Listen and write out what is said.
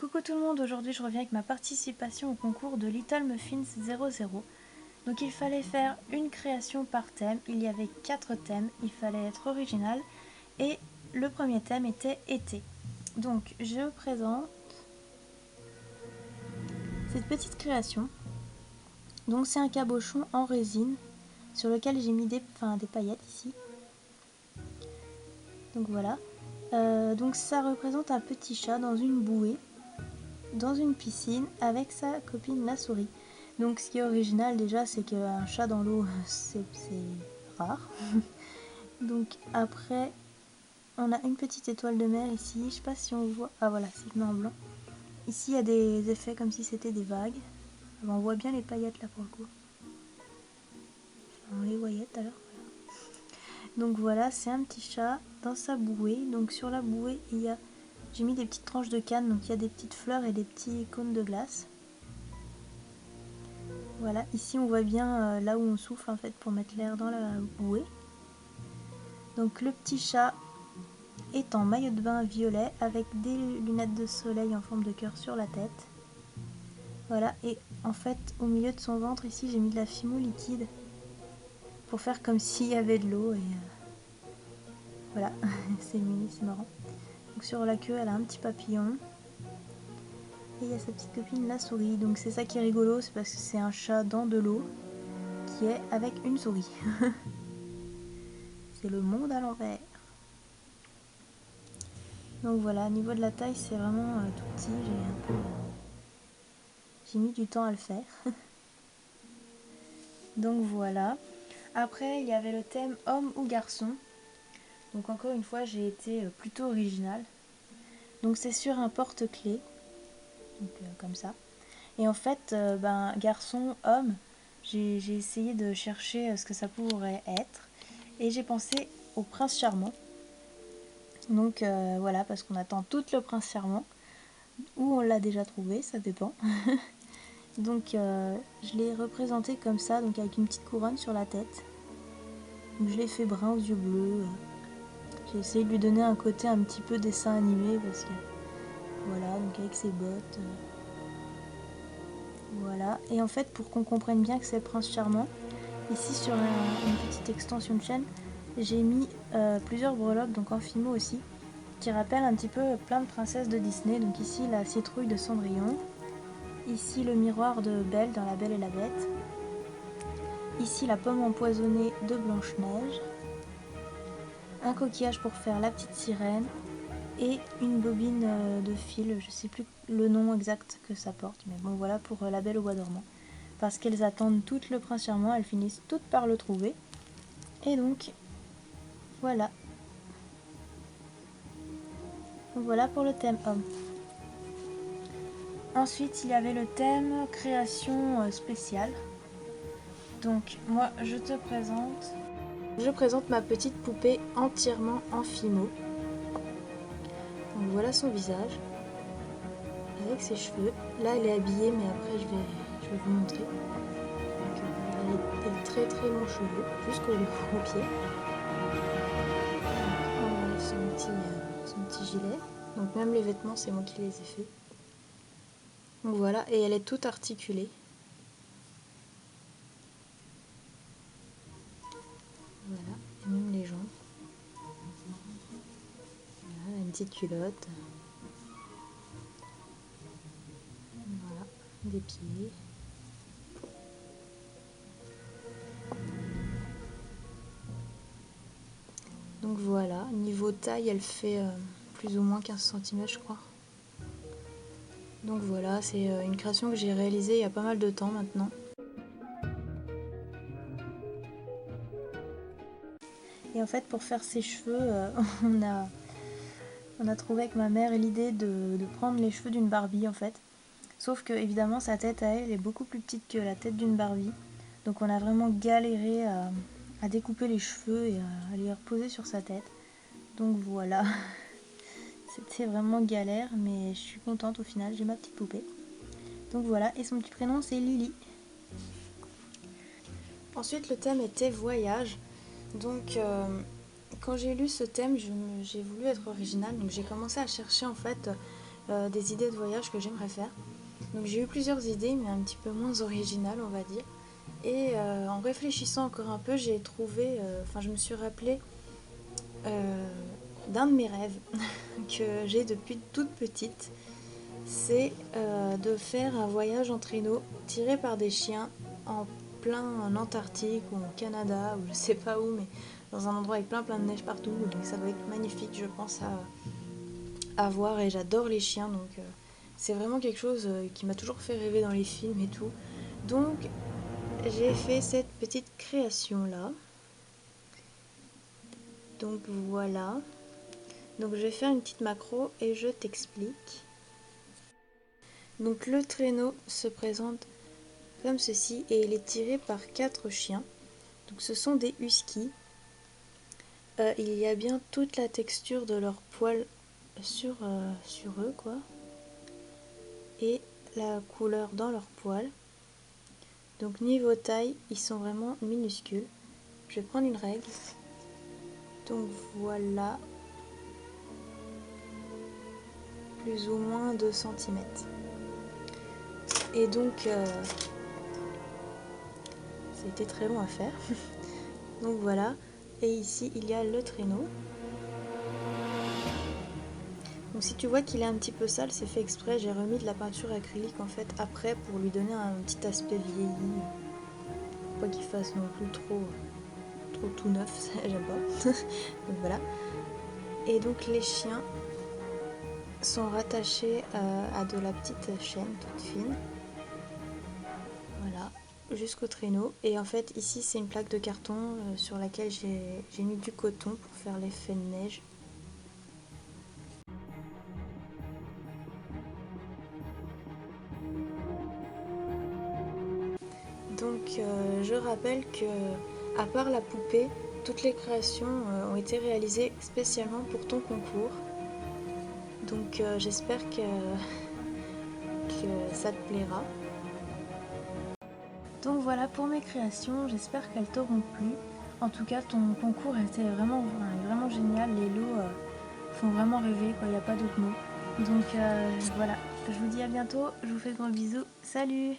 Coucou tout le monde, aujourd'hui je reviens avec ma participation au concours de Little Muffins 00. Donc il fallait faire une création par thème, il y avait 4 thèmes, il fallait être original et le premier thème était été. Donc je vous présente cette petite création. Donc c'est un cabochon en résine sur lequel j'ai mis des paillettes ici. Donc voilà. Donc ça représente un petit chat dans une bouée, dans une piscine avec sa copine la souris. Donc ce qui est original déjà, c'est qu'un chat dans l'eau, c'est rare. Donc après, on a une petite étoile de mer ici, je sais pas si on voit, ah voilà, c'est en blanc. Ici il y a des effets comme si c'était des vagues. On voit bien les paillettes là pour le coup. On les voyait tout à l'heure. Donc voilà, c'est un petit chat dans sa bouée. Donc sur la bouée, j'ai mis des petites tranches de canne, donc il y a des petites fleurs et des petits cônes de glace. Voilà, ici on voit bien là où on souffle en fait pour mettre l'air dans la bouée. Donc le petit chat est en maillot de bain violet avec des lunettes de soleil en forme de cœur sur la tête. Voilà, et en fait au milieu de son ventre ici j'ai mis de la fimo liquide pour faire comme s'il y avait de l'eau et voilà, c'est mini, c'est marrant. Donc sur la queue elle a un petit papillon. Et il y a sa petite copine la souris, donc c'est ça qui est rigolo, c'est parce que c'est un chat dans de l'eau qui est avec une souris. C'est le monde à l'envers. Donc voilà, au niveau de la taille c'est vraiment tout petit, j'ai mis du temps à le faire. Donc voilà. Après il y avait le thème homme ou garçon. Donc encore une fois j'ai été plutôt originale. Donc c'est sur un porte-clés, donc comme ça. Et en fait, garçon, homme, j'ai essayé de chercher ce que ça pourrait être. Et j'ai pensé au prince charmant. Donc voilà, parce qu'on attend tout le prince charmant. Ou on l'a déjà trouvé, ça dépend. Donc je l'ai représenté comme ça, donc avec une petite couronne sur la tête. Donc je l'ai fait brun aux yeux bleus. J'ai essayé de lui donner un côté un petit peu dessin animé parce que voilà, donc avec ses bottes. Voilà, et en fait pour qu'on comprenne bien que c'est le prince charmant, ici sur une petite extension de chaîne, j'ai mis plusieurs breloques, donc en fimo aussi, qui rappellent un petit peu plein de princesses de Disney. Donc ici la citrouille de Cendrillon, ici le miroir de Belle dans La Belle et la Bête, ici la pomme empoisonnée de Blanche-Neige, un coquillage pour faire la petite sirène, et une bobine de fil, je sais plus le nom exact que ça porte, mais bon voilà pour La Belle au bois dormant. Parce qu'elles attendent toutes le prince charmant, elles finissent toutes par le trouver. Et donc, voilà. Donc voilà pour le thème homme. Ensuite, il y avait le thème création spéciale. Donc, moi, je présente ma petite poupée entièrement en fimo. Donc voilà son visage, avec ses cheveux. Là, elle est habillée, mais après, je vais vous montrer. Donc, elle a des très très longs cheveux, jusqu'au pied. Son petit gilet. Donc même les vêtements, c'est moi qui les ai faits. Donc voilà, et elle est toute articulée. Voilà, et même les jambes. Voilà, une petite culotte. Voilà, des pieds. Donc voilà, niveau taille, elle fait plus ou moins 15 cm je crois. Donc voilà, c'est une création que j'ai réalisée il y a pas mal de temps maintenant. Et en fait, pour faire ses cheveux, on a trouvé avec ma mère l'idée de prendre les cheveux d'une Barbie en fait. Sauf que évidemment sa tête à elle est beaucoup plus petite que la tête d'une Barbie. Donc on a vraiment galéré à découper les cheveux et à les reposer sur sa tête. Donc voilà, c'était vraiment galère, mais je suis contente au final, j'ai ma petite poupée. Donc voilà, et son petit prénom c'est Lily. Ensuite le thème était voyage. Donc quand j'ai lu ce thème, j'ai voulu être originale, donc j'ai commencé à chercher en fait des idées de voyage que j'aimerais faire. Donc j'ai eu plusieurs idées, mais un petit peu moins originales, on va dire. Et en réfléchissant encore un peu, j'ai trouvé, je me suis rappelé d'un de mes rêves que j'ai depuis toute petite. C'est de faire un voyage en traîneau tiré par des chiens en plein en Antarctique ou au Canada ou je sais pas où, mais dans un endroit avec plein de neige partout. Donc ça doit être magnifique, je pense, à voir, et j'adore les chiens, donc c'est vraiment quelque chose qui m'a toujours fait rêver dans les films et tout. Donc j'ai fait cette petite création là. Donc voilà. Donc je vais faire une petite macro et je t'explique. Donc le traîneau se présente comme ceci et il est tiré par 4 chiens. Donc ce sont des huskies. Il y a bien toute la texture de leurs poils sur eux, quoi. Et la couleur dans leurs poils. Donc niveau taille, ils sont vraiment minuscules. Je vais prendre une règle. Donc voilà. Plus ou moins 2 cm. Et donc c'était très long à faire. Donc voilà. Et ici il y a le traîneau. Donc si tu vois qu'il est un petit peu sale, c'est fait exprès, j'ai remis de la peinture acrylique en fait après pour lui donner un petit aspect vieilli. Pas qu'il fasse non plus trop tout neuf, ça j'aime pas. Donc voilà. Et donc les chiens sont rattachés à de la petite chaîne toute fine. Voilà, jusqu'au traîneau. Et en fait ici c'est une plaque de carton sur laquelle j'ai mis du coton pour faire l'effet de neige. Donc je rappelle que, à part la poupée, toutes les créations ont été réalisées spécialement pour ton concours. Donc j'espère que ça te plaira. Donc voilà pour mes créations, j'espère qu'elles t'auront plu. En tout cas, ton concours était vraiment génial. Les lots font vraiment rêver, quoi. Il n'y a pas d'autre mot. Donc voilà, je vous dis à bientôt, je vous fais de gros bisous. Salut!